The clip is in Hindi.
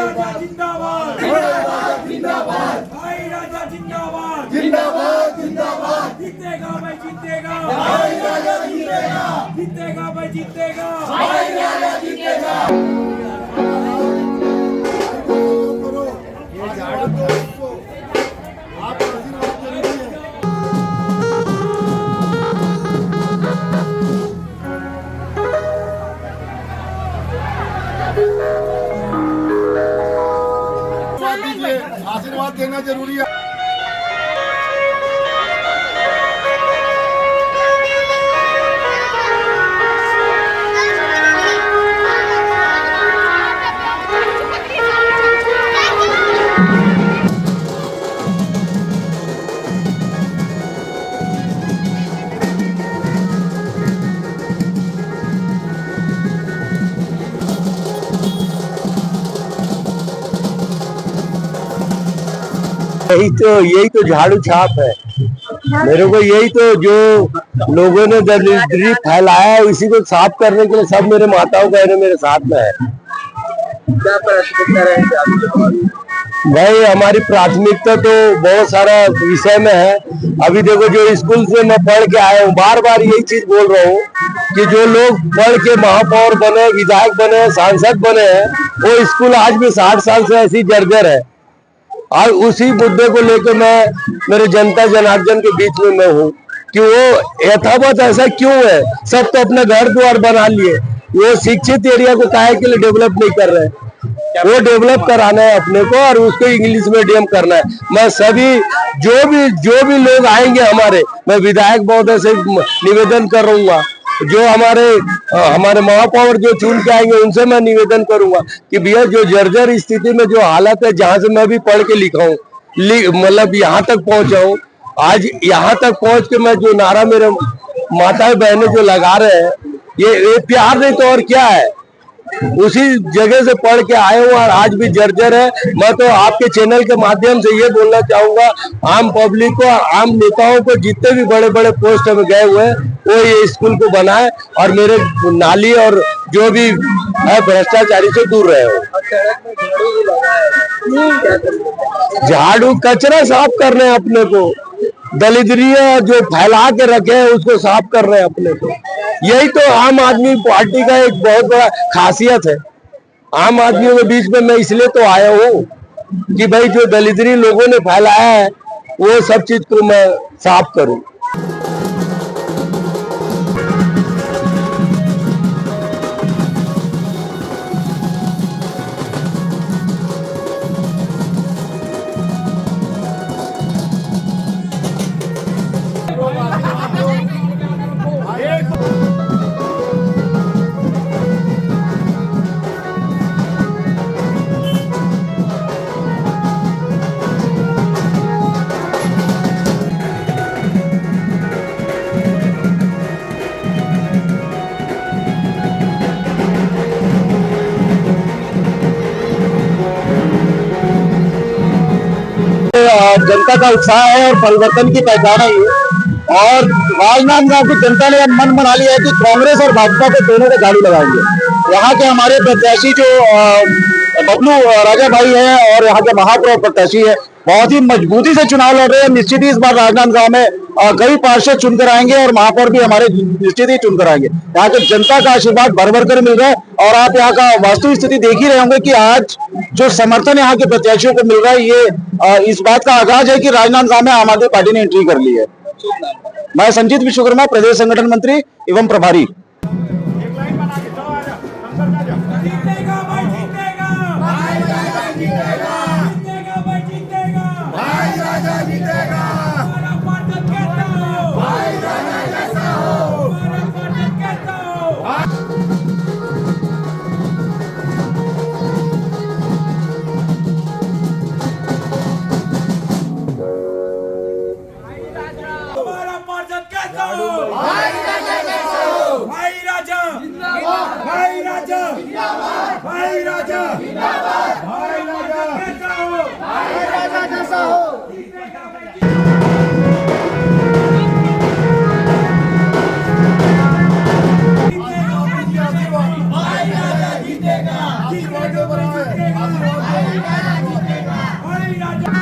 राजा जिंदाबाद, भाई राजा जिंदाबाद, जीतेगा भाई जीतेगा, जीतेगा भाई जीतेगा। आशीर्वाद देना जरूरी है। यही तो झाड़ू छाप है। मेरे को यही तो जो लोगों ने दरिद्री फैलाया है इसी को साफ करने के लिए सब मेरे माताओं बहनें मेरे साथ में है। क्या प्राथमिकता रहेगी भाई? हमारी प्राथमिकता तो बहुत सारा विषय में है। अभी देखो जो स्कूल से मैं पढ़ के आया हूँ, बार बार यही चीज बोल रहा हूँ कि जो लोग पढ़ के महापौर बने, विधायक बने, सांसद बने हैं, वो स्कूल आज भी 60 साल से ऐसी जर्जर है। और उसी मुद्दे को लेकर मैं मेरे जनता जनार्दन के बीच में मैं हूँ कि वो यथावत ऐसा क्यों है। सब तो अपने घर द्वार बना लिए, वो शिक्षित एरिया को काहे के लिए डेवलप नहीं कर रहे? वो डेवलप कराना है अपने को और उसको इंग्लिश मीडियम करना है। मैं सभी जो भी लोग आएंगे हमारे, मैं विधायक महोदय से निवेदन कर रहूंगा, जो हमारे महापौर जो चुन के आएंगे उनसे मैं निवेदन करूंगा कि भैया जो जर्जर स्थिति में जो हालत है, जहां से मैं भी पढ़ के लिखा हूँ, मतलब यहाँ तक पहुंचा हूँ, आज यहाँ तक पहुंच के मैं जो नारा मेरे माताएं बहनें जो लगा रहे हैं, ये प्यार नहीं तो और क्या है। उसी जगह से पढ़ के आए हूँ और आज भी जर्जर है। मैं तो आपके चैनल के माध्यम से ये बोलना चाहूंगा आम पब्लिक को और आम नेताओं को, जितने भी बड़े बड़े पोस्ट में गए हुए हैं, वो ये स्कूल को बनाए और मेरे नाली और जो भी है भ्रष्टाचारी से दूर रहे हो। झाड़ू कचरा साफ कर रहे हैं अपने को, दलिद्रियां जो फैला के रखे हैं उसको साफ कर रहे हैं अपने को। यही तो आम आदमी पार्टी का एक बहुत बड़ा खासियत है। आम आदमियों के बीच में मैं इसलिए तो आया हूँ कि भाई जो दलिद्री लोगों ने फैलाया है वो सब चीज को मैं साफ करूं। जनता का उत्साह है और परिवर्तन की पहचान है ये। और राजनांदगांव की जनता ने मन बना लिया है कि कांग्रेस और भाजपा को दोनों को झाड़ू लगाएंगे। यहाँ के हमारे प्रत्याशी जो बबलू राजा भाई है और यहाँ के महापौर प्रत्याशी है, बहुत ही मजबूती से चुनाव लड़ रहे हैं। निश्चित ही इस बार राजनांदगांव में कई पार्षद चुनकर आएंगे और महापौर भी हमारे निश्चित ही चुनकर आएंगे। यहाँ के जनता का आशीर्वाद भर भर कर मिल रहा है और आप यहाँ का वास्तविक स्थिति देख ही रहे होंगे कि आज जो समर्थन यहाँ के प्रत्याशियों को मिल रहा है, ये इस बात का आगाज है कि राजनांदगांव में आम आदमी पार्टी ने एंट्री कर ली है। मैं संजीत विश्वकर्मा, प्रदेश संगठन मंत्री एवं प्रभारी। जीतेगा। भाई राजा